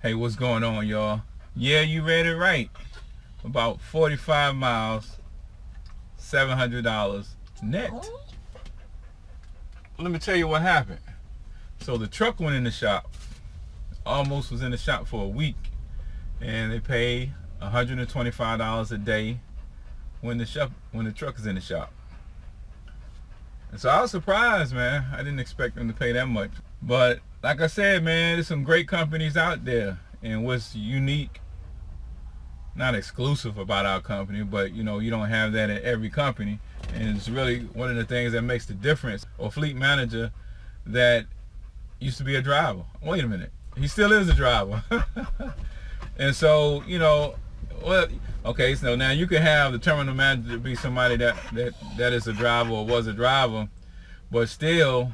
Hey, what's going on, y'all? Yeah, you read it right. About 45 miles, $700 net. Let me tell you what happened. So the truck went in the shop. Almost was in the shop for a week. And they pay $125 a day when the truck is in the shop. And so I was surprised, man. I didn't expect them to pay that much. But like I said, man, there's some great companies out there. And what's unique, not exclusive about our company, but you know, you don't have that at every company. And it's really one of the things that makes the difference. A fleet manager that used to be a driver. Wait a minute. He still is a driver. And so, you know, well, okay, so now you can have the terminal manager to be somebody that is a driver or was a driver, but still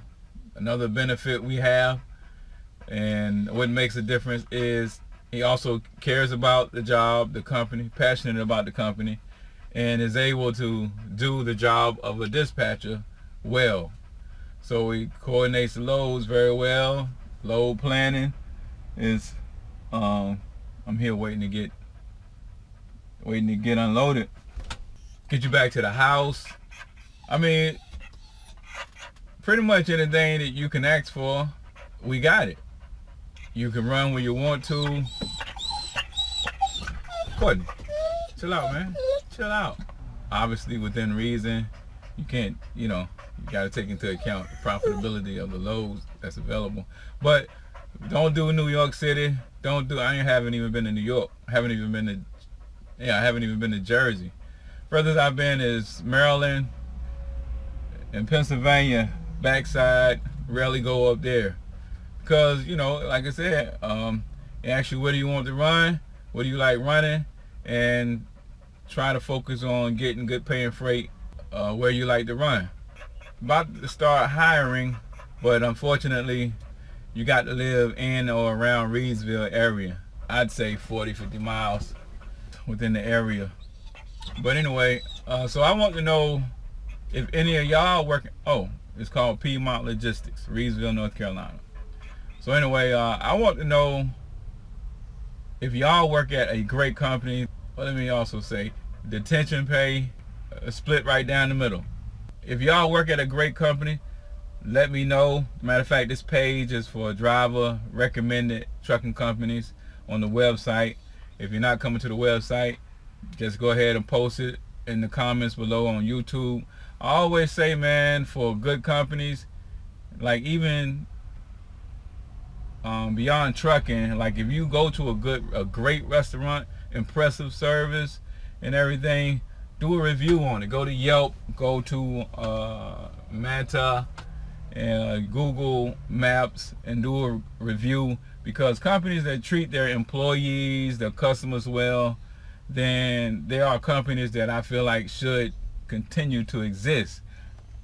another benefit we have, and what makes a difference is he also cares about the job, the company, passionate about the company, and is able to do the job of a dispatcher well. So he coordinates the loads very well. Load planning is, I'm here waiting to get unloaded. Get you back to the house. I mean, pretty much anything that you can ask for, we got it. You can run when you want to. Courtney, chill out, man. Chill out. Obviously, within reason, you can't, you know, you got to take into account the profitability of the loads that's available. But don't do New York City. I haven't even been to New York. I haven't even been to Jersey. Furthest I've been is Maryland and Pennsylvania, backside. Rarely go up there. Because, you know, like I said, they ask you where do you want to run, what do you like running, and try to focus on getting good paying freight where you like to run. About to start hiring, but unfortunately, you got to live in or around Reidsville area. I'd say 40-50 miles within the area. But anyway, so I want to know if any of y'all working. Oh, it's called Piedmont Logistics, Reidsville, North Carolina. So anyway, I want to know if y'all work at a great company. Well, let me also say, detention pay, split right down the middle. If y'all work at a great company, let me know. Matter of fact, this page is for driver recommended trucking companies on the website. If you're not coming to the website, just go ahead and post it in the comments below on YouTube. I always say, man, for good companies, like even beyond trucking, like if you go to a great restaurant, impressive service and everything, do a review on it. Go to Yelp, go to Meta and Google Maps and do a review, because companies that treat their employees, their customers well, then there are companies that I feel like should continue to exist.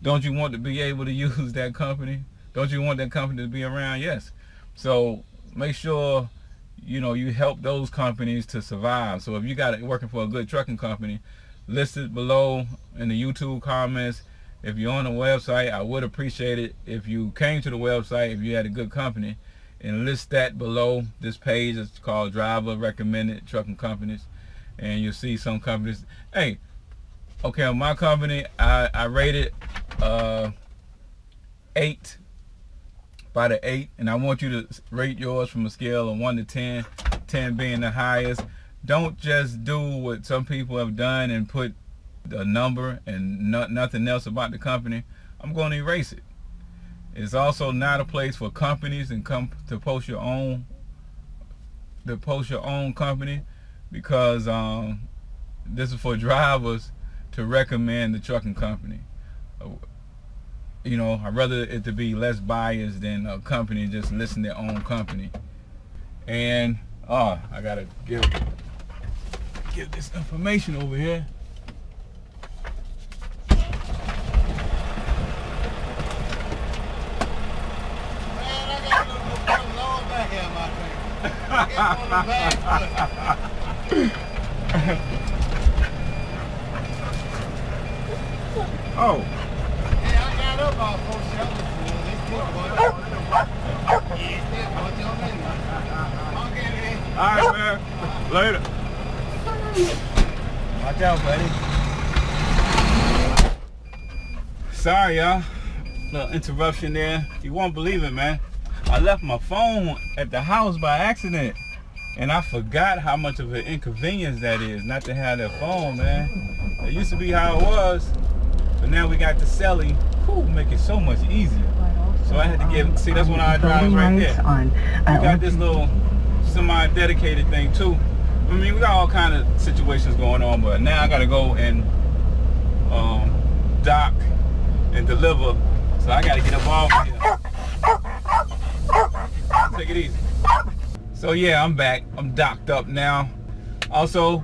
Don't you want to be able to use that company? Don't you want that company to be around? Yes. So make sure, you know, you help those companies to survive. So if you got it working for a good trucking company, list it below in the YouTube comments. If you're on the website, I would appreciate it if you came to the website, if you had a good company, and list that below. This page is called Driver Recommended Trucking Companies, and you'll see some companies. Hey, okay, on my company, I rated 8 by the 8, and I want you to rate yours from a scale of 1 to 10, 10 being the highest. Don't just do what some people have done and put a number and nothing else about the company. I'm going to erase it. It's also not a place for companies and to post your own company, because this is for drivers to recommend the trucking company. You know, I'd rather it to be less biased than a company just listing their own company. And I gotta give this information over here. Oh. Yeah, I got up off 4 shelters. They put one on it. Yeah, put your name. I'll get it. All right, man. Later. Watch out, buddy. Sorry, y'all. Little interruption there. You won't believe it, man. I left my phone at the house by accident. And I forgot how much of an inconvenience that is not to have that phone, man. It used to be how it was. But now we got the celly. Whew, make it so much easier. So I had to get, see, that's one of our drivers right there. We got this little semi-dedicated thing too. I mean, we got all kind of situations going on, but now I gotta go and dock and deliver. So I gotta get involved here. Take it easy. So yeah, I'm back. I'm docked up now. Also,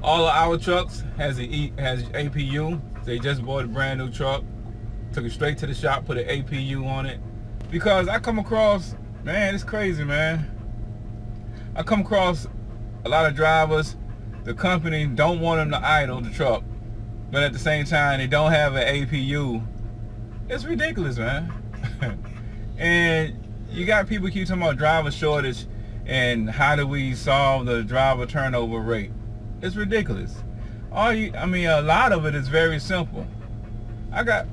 all of our trucks has APU. They just bought a brand new truck. Took it straight to the shop, put an APU on it. Because I come across, man, it's crazy, man. I come across a lot of drivers, the company don't want them to idle the truck, but at the same time, they don't have an APU. It's ridiculous, man. And you got people keep talking about driver shortage and how do we solve the driver turnover rate. It's ridiculous. I mean, a lot of it is very simple. I don't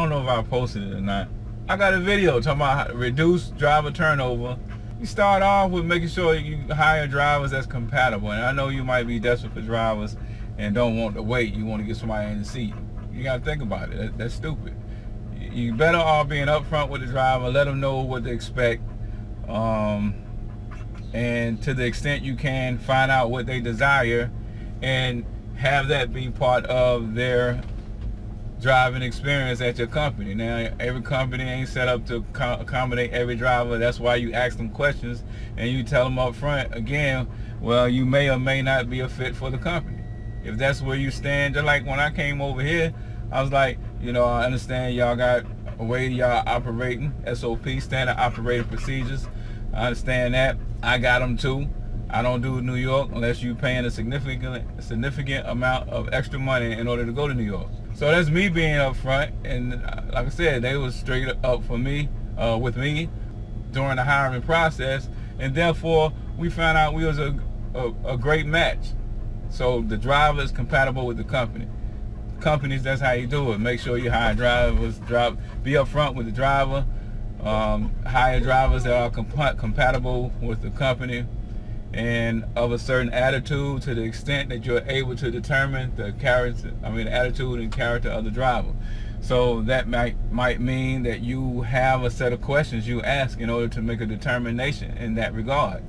know if I posted it or not. I got a video talking about how to reduce driver turnover. You start off with making sure you hire drivers that's compatible. And I know you might be desperate for drivers and don't want to wait. You want to get somebody in the seat. You got to think about it. That's stupid. You better off being upfront with the driver, let them know what to expect. And to the extent you can, find out what they desire and have that be part of their driving experience at your company. Now, every company ain't set up to accommodate every driver. That's why you ask them questions and you tell them up front, again, well, you may or may not be a fit for the company. If that's where you stand, just like when I came over here, I was like, I understand y'all got a way y'all operating, SOP, standard operating procedures. I understand that. I got them too. I don't do New York unless you're paying a significant amount of extra money in order to go to New York. So that's me being up front, and like I said, they was straight up for me, with me during the hiring process, and therefore we found out we was a great match. So the driver is compatible with the company. Companies, that's how you do it. Make sure you hire drivers, be up front with the driver, hire drivers that are compatible with the company and of a certain attitude to the extent that you're able to determine the attitude and character of the driver. So that might mean that you have a set of questions you ask in order to make a determination in that regard.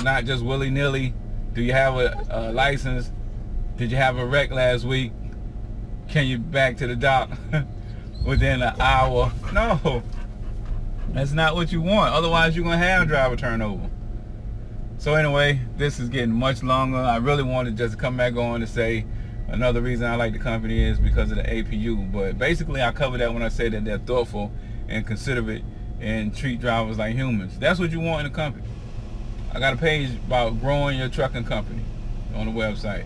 Not just willy-nilly, do you have a license? Did you have a wreck last week? Can you back to the dock within an hour? No, that's not what you want. Otherwise, you're going to have driver turnover. So anyway, this is getting much longer. I really wanted just to come back on to say another reason I like the company is because of the APU. But basically, I covered that when I say that they're thoughtful and considerate and treat drivers like humans. That's what you want in a company. I got a page about growing your trucking company on the website.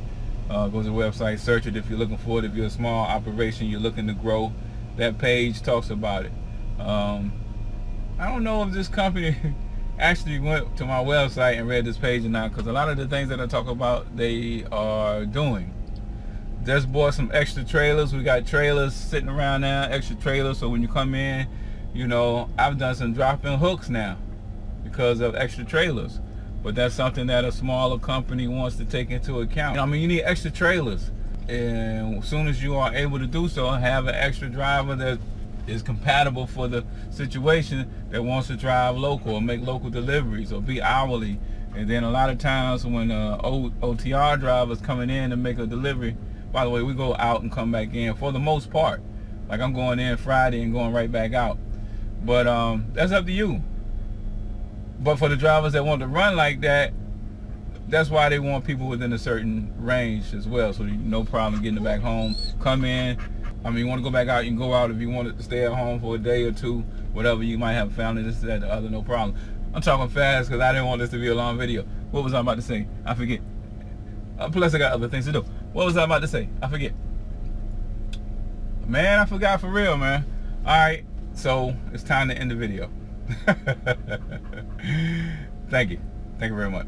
Go to the website, search it if you're looking for it. If you're a small operation, you're looking to grow, that page talks about it. I don't know if this company actually went to my website and read this page or not, because a lot of the things that I talk about, they are doing. Just bought some extra trailers. We got trailers sitting around now, extra trailers, so when you come in, I've done some drop-in hooks now because of extra trailers. But that's something that a smaller company wants to take into account. I mean, you need extra trailers, and as soon as you are able to do so, have an extra driver that is compatible for the situation, that wants to drive local or make local deliveries or be hourly. And then a lot of times when OTR drivers coming in to make a delivery, by the way, we go out and come back in for the most part. Like I'm going in Friday and going right back out. But that's up to you. But for the drivers that want to run like that, that's why they want people within a certain range as well. So no problem getting it back home. Come in. I mean, you want to go back out, you can go out. If you want to stay at home for a day or two, whatever, you might have a family, this, that, the other, no problem. I'm talking fast because I didn't want this to be a long video. What was I about to say? I forget. Plus, I got other things to do. What was I about to say? I forget. Man, I forgot for real, man. All right, so it's time to end the video. Thank you. Thank you very much.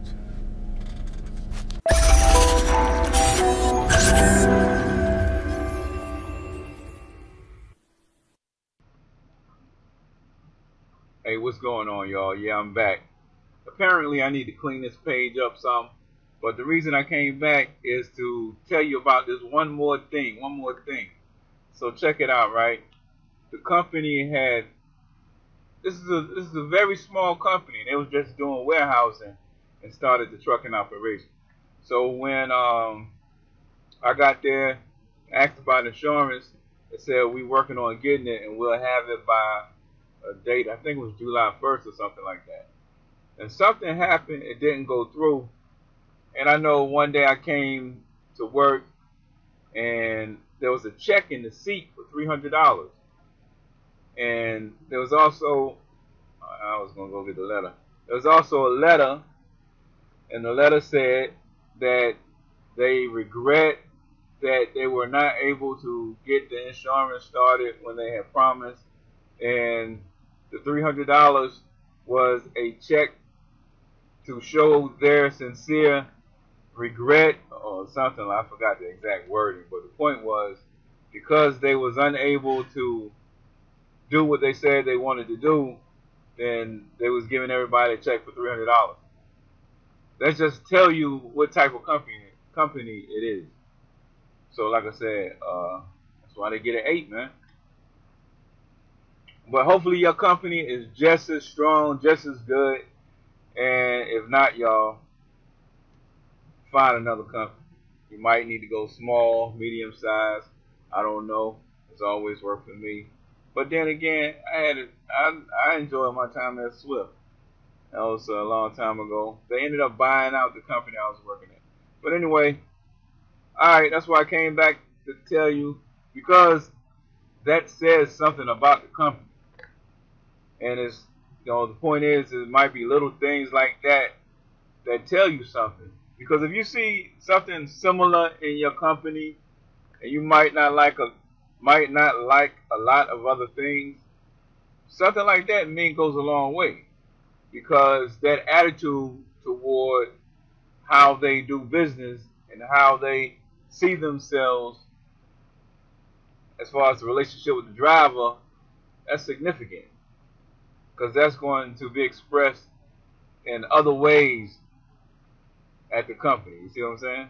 Hey, what's going on, y'all? Yeah, I'm back. Apparently, I need to clean this page up some, but the reason I came back is to tell you about this one more thing. So check it out, right? The company had, this is a very small company. They was just doing warehousing and started the trucking operation. So when I got there, asked about insurance, they said we working on getting it and we'll have it by a date, I think it was July 1st or something like that. And something happened, it didn't go through. And I know one day I came to work and there was a check in the seat for $300. And there was also, I was going to go get the letter. There was also a letter, and the letter said that they regret that they were not able to get the insurance started when they had promised. And the $300 was a check to show their sincere regret or something. I forgot the exact wording, but the point was because they was unable to do what they said they wanted to do, then they was giving everybody a check for $300. Let's just tell you what type of company it is. So like I said, that's why they get an 8, man. But hopefully your company is just as strong, just as good. And if not, y'all, find another company. You might need to go small, medium size. I don't know. It's always worked for me. But then again, I enjoyed my time at Swift. That was a long time ago. They ended up buying out the company I was working at. But anyway, alright, that's why I came back to tell you, because that says something about the company. And it's, you know, the point is, it might be little things like that that tell you something. Because if you see something similar in your company, and you might not like a lot of other things, something like that goes a long way. Because that attitude toward how they do business and how they see themselves as far as the relationship with the driver, that's significant. Because that's going to be expressed in other ways at the company. You see what I'm saying?